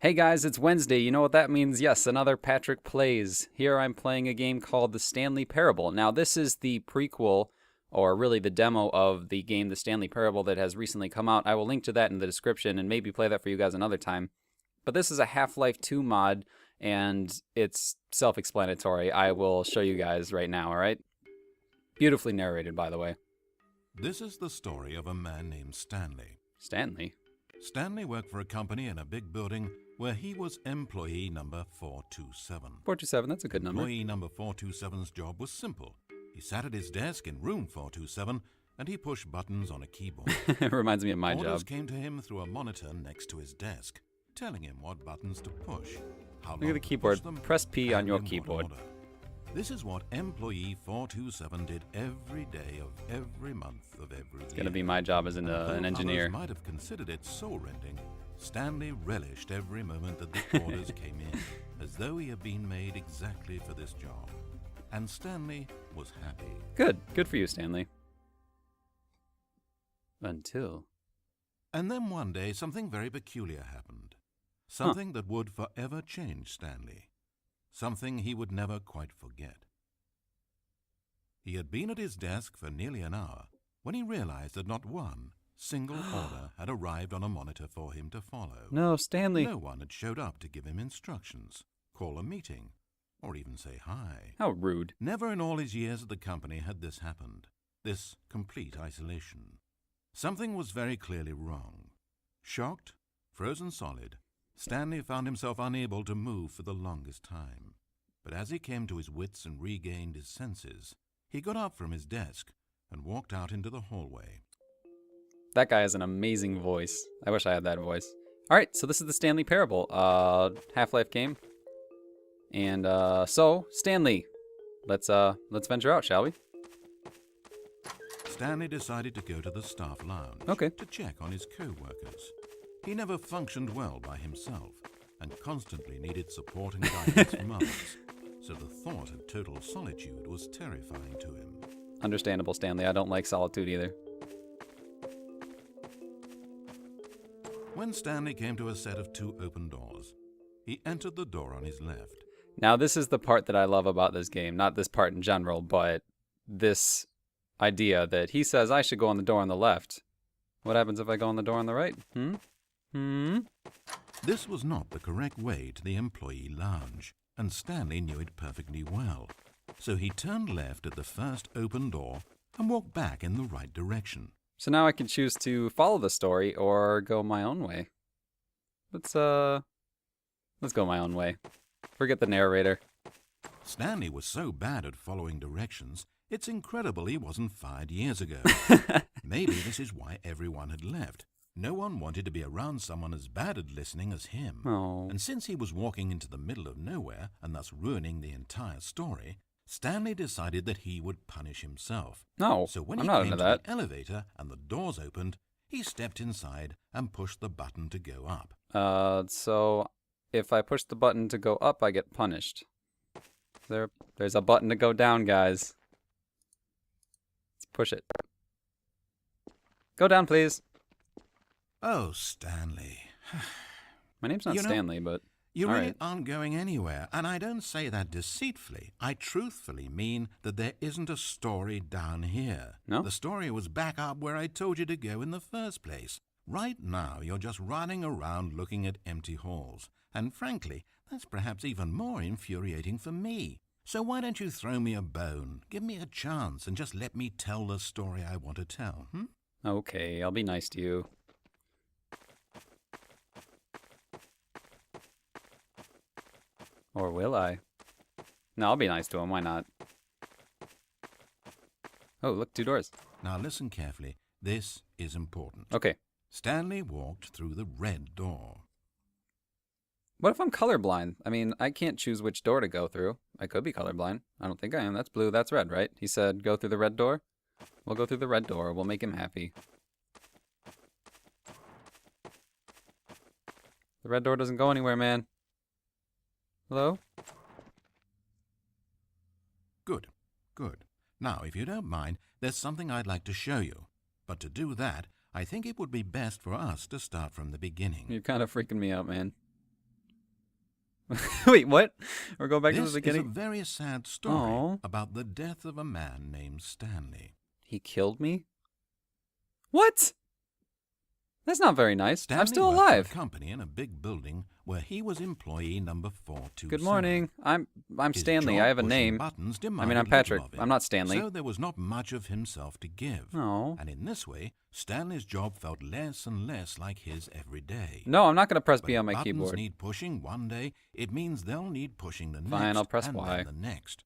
Hey guys, it's Wednesday. You know what that means? Yes, another Patrick Plays. Here I'm playing a game called the Stanley Parable. Now, this is the prequel, or really the demo of the game, the Stanley Parable, that has recently come out. I will link to that in the description and maybe play that for you guys another time. But this is a Half-Life 2 mod, and it's self-explanatory. I will show you guys right now, alright? Beautifully narrated, by the way. This is the story of a man named Stanley. Stanley? Stanley worked for a company in a big building where he was employee number 427. 427, that's a good number. Employee number 427's job was simple. He sat at his desk in room 427 and he pushed buttons on a keyboard. It reminds me of my Orders job. came to him through a monitor next to his desk, telling him what buttons to push, how Look long at the to keyboard. push them, Press P on and your in what keyboard. order. This is what employee 427 did every day of every month of every year. It's going to be my job as an engineer. Others might have considered it soul-rending, Stanley relished every moment that the orders came in, as though he had been made exactly for this job. And Stanley was happy. Good. Good for you, Stanley. Until... And then one day, something very peculiar happened. Something that would forever change Stanley. Something he would never quite forget. He had been at his desk for nearly an hour when he realized that not one single order had arrived on a monitor for him to follow. No, Stanley. No one had showed up to give him instructions, call a meeting, or even say hi. How rude. Never in all his years at the company had this happened, this complete isolation. Something was very clearly wrong. Shocked, frozen solid, Stanley found himself unable to move for the longest time. But as he came to his wits and regained his senses, he got up from his desk and walked out into the hallway. That guy has an amazing voice. I wish I had that voice. Alright, so this is the Stanley Parable, Half-Life game. And, so, Stanley, let's venture out, shall we? Stanley decided to go to the staff lounge to check on his co-workers. He never functioned well by himself and constantly needed support and guidance from others, so the thought of total solitude was terrifying to him. Understandable, Stanley. I don't like solitude either. When Stanley came to a set of two open doors, he entered the door on his left. Now, this is the part that I love about this game. Not this part in general, but this idea that he says I should go on the door on the left. What happens if I go on the door on the right? This was not the correct way to the employee lounge, and Stanley knew it perfectly well. So he turned left at the first open door and walked back in the right direction. So now I can choose to follow the story or go my own way. Let's go my own way. Forget the narrator. Stanley was so bad at following directions, it's incredible he wasn't fired years ago. Maybe this is why everyone had left. No one wanted to be around someone as bad at listening as him. Oh. And since he was walking into the middle of nowhere and thus ruining the entire story, Stanley decided that he would punish himself. No, So when I'm he not came into to that. the elevator and the doors opened, he stepped inside and pushed the button to go up. So if I push the button to go up, I get punished. There's a button to go down, guys. Let's push it. Go down, please. Oh, Stanley. My name's not Stanley, but You all really right. aren't going anywhere, and I don't say that deceitfully. I truthfully mean that there isn't a story down here. No? The story was back up where I told you to go in the first place. Right now, you're just running around looking at empty halls. And frankly, that's perhaps even more infuriating for me. So why don't you throw me a bone, give me a chance, and just let me tell the story I want to tell, Okay, I'll be nice to you. Or will I? No, I'll be nice to him. Why not? Oh, look, 2 doors. Now listen carefully. This is important. Okay. Stanley walked through the red door. What if I'm colorblind? I mean, I can't choose which door to go through. I could be colorblind. I don't think I am. That's blue, that's red, right? He said go through the red door. We'll go through the red door. We'll make him happy. The red door doesn't go anywhere, man. Hello? Good, good. Now, if you don't mind, there's something I'd like to show you. But to do that, I think it would be best for us to start from the beginning. You're kind of freaking me out, man. Wait, what? We're going back to the This is a beginning? very sad story Aw. about the death of a man named Stanley. He killed me? What? That's not very nice. Stanley I'm still worked for alive. a company in a big building where he was employee number 427. Good morning. I'm His Stanley. job I have a pushing name. buttons I mean, demanded I'm Patrick. little of him, I'm not Stanley. So there was not much of himself to give. No. And in this way, Stanley's job felt less and less like his every day. No, I'm not going to press But B if on my buttons keyboard. need pushing one day, it means they'll need pushing the Fine, next I'll press and Y. then the next.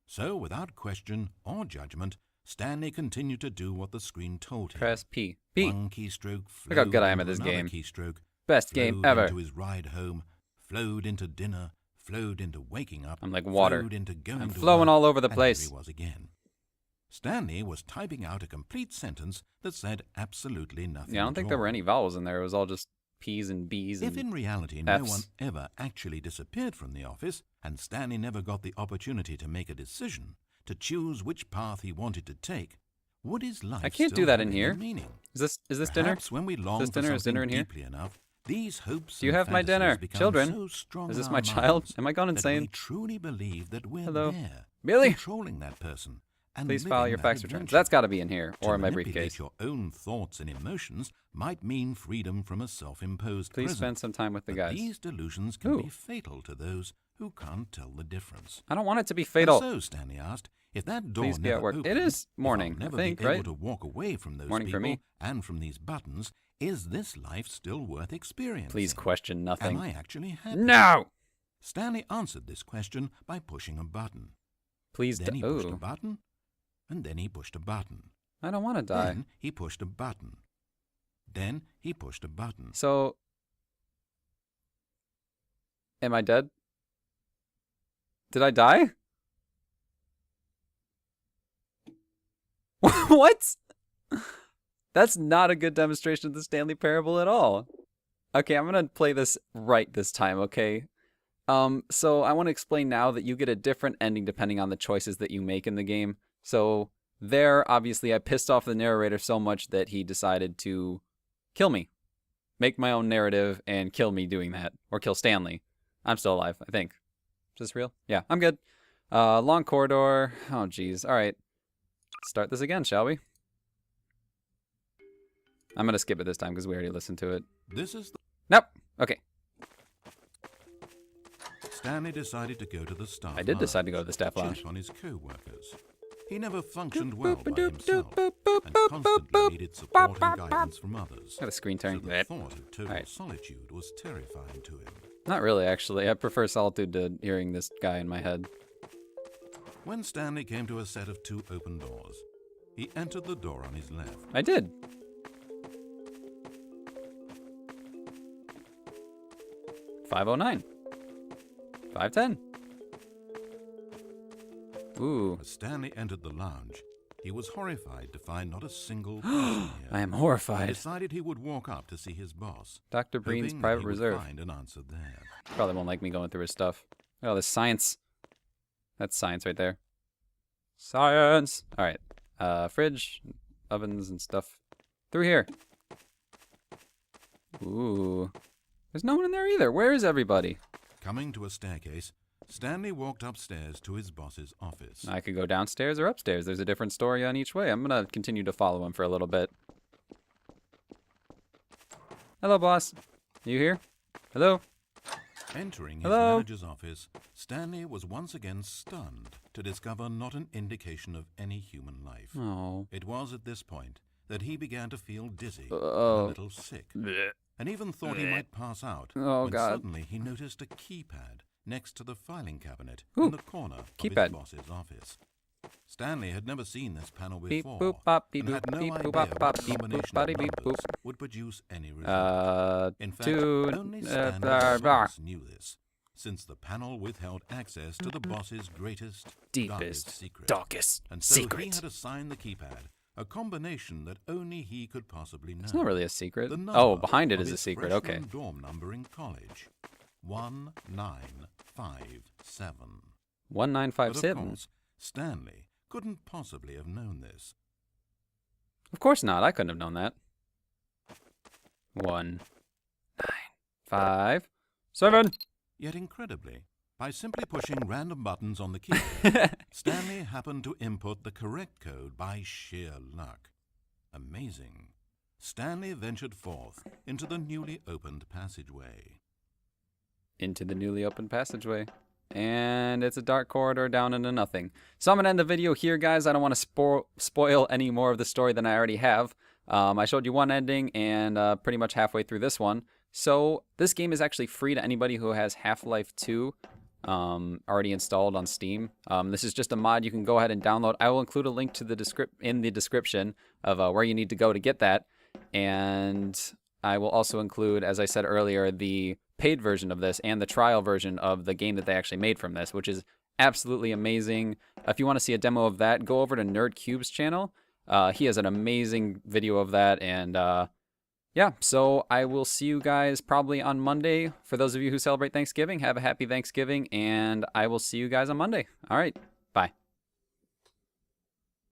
So without question or judgment, Stanley continued to do what the screen told him. Press P. P. One keystroke Look how flowed good I am into at this another game. keystroke, Best game flowed ever. into his ride home, flowed into dinner, flowed into waking up. I'm like water. Flowed into going I'm to flowing work, all over the and place. There he was again. Stanley was typing out a complete sentence that said absolutely nothing. Yeah, I don't think there were any vowels in there. It was all just P's and B's and If in reality F's. no one ever actually disappeared from the office, and Stanley never got the opportunity to make a decision, to choose which path he wanted to take, would his life I can't still do that have in any here. meaning? Is this dinner? Perhaps when we long this for dinner? Is something dinner in here? deeply enough, these hopes Do you and have my fantasies dinner? become Children? so strong Is in this our my child? minds Am I gone that we insane? truly believe that we're Hello? there, Billy? controlling that person, and Please living file your that fax returns. adventure. That's got to be in here or To in my manipulate briefcase. your own thoughts and emotions might mean freedom from a self-imposed Please prison. spend some time with the But guys. these delusions can Ooh. be fatal to those who can't tell the difference. I don't want it to be And fatal. so, Stanley asked, if that door Please be never at work. opened, It is if I'll morning, I never think, be able right? to walk away from those Morning for people me. and from these buttons, is this life still worth experiencing? Please question nothing. Am I actually happy? No! Stanley answered this question by pushing a button. Please Then he pushed a oh, button, and then he pushed a button. I don't want to die. Then he pushed a button. Then he pushed a button. So, am I dead? Did I die? What? That's not a good demonstration of the Stanley Parable at all. Okay, I'm gonna play this right this time, okay? So I want to explain now that you get a different ending depending on the choices that you make in the game. So there, obviously, I pissed off the narrator so much that he decided to kill me. Make my own narrative and kill me doing that. Or kill Stanley. I'm still alive, I think. Is this real? Yeah, I'm good. Long corridor. Oh, geez. All right. Start this again, shall we? I'm going to skip it this time because we already listened to it. This is the... Nope. Okay. Stanley decided to go to the staff I did decide lounge to go to the staff lounge. check on his co-workers. He never functioned well Boop, by doop, himself doop, boop, and boop, constantly boop, needed support and boop, boop. guidance from others. Got a screen So turn. the Bleh. thought of total Alright. solitude was terrifying to him. Not really, actually. I prefer solitude to hearing this guy in my head. When Stanley came to a set of 2 open doors, he entered the door on his left. I did. $509. $510. Ooh. As Stanley entered the lounge, he was horrified to find not a single person here. I am He horrified. decided he would walk up to see his boss, Dr. Breen's hoping that Private he would Reserve. find an answer there. Probably won't like me going through his stuff. Oh, this science. That's science right there. Science! Alright. Fridge, ovens and stuff. Through here. Ooh. There's no one in there either. Where is everybody? Coming to a staircase, Stanley walked upstairs to his boss's office. I could go downstairs or upstairs. There's a different story on each way. I'm gonna continue to follow him for a little bit. Hello, boss. You here? Hello? Entering his Hello? manager's office, Stanley was once again stunned to discover not an indication of any human life. Oh. It was at this point that he began to feel dizzy and a Oh. little sick, and even thought he might pass out Oh, when God. suddenly he noticed a keypad next to the filing cabinet Ooh, in the corner of keypad. his boss's office. Stanley had never seen this panel Beep, before boop, bop, beep, and had boop, no beep, idea boop, bop, what bop, the beep, boop, combination body, of beep, numbers boop. would produce any result. In fact, only Stanley's blah, blah. boss knew this, since the panel withheld access to the boss's greatest, Deepest, darkest secret. darkest And so he secret. had assigned the keypad, a combination that only he could possibly know. It's not really a secret. The number Oh, behind it of is a his secret. freshman Okay. dorm number in college, 1957. But of 1957. course, Stanley couldn't possibly have known this. Of course not. I couldn't have known that. 1, 9, 5, 7. Yet incredibly, by simply pushing random buttons on the keyboard, Stanley happened to input the correct code by sheer luck. Amazing. Stanley ventured forth into the newly opened passageway. Into the newly opened passageway. And it's a dark corridor down into nothing. So I'm going to end the video here, guys. I don't want to spoil any more of the story than I already have. I showed you one ending and pretty much halfway through this one. So this game is actually free to anybody who has Half-Life 2 already installed on Steam. This is just a mod you can go ahead and download. I will include a link to the in the description of where you need to go to get that. And I will also include, as I said earlier, the paid version of this and the trial version of the game that they actually made from this, which is absolutely amazing. If you want to see a demo of that, go over to NerdCube's channel. He has an amazing video of that, and yeah, so I will see you guys probably on Monday. For those of you who celebrate Thanksgiving, have a happy Thanksgiving, and I will see you guys on Monday. All right, bye.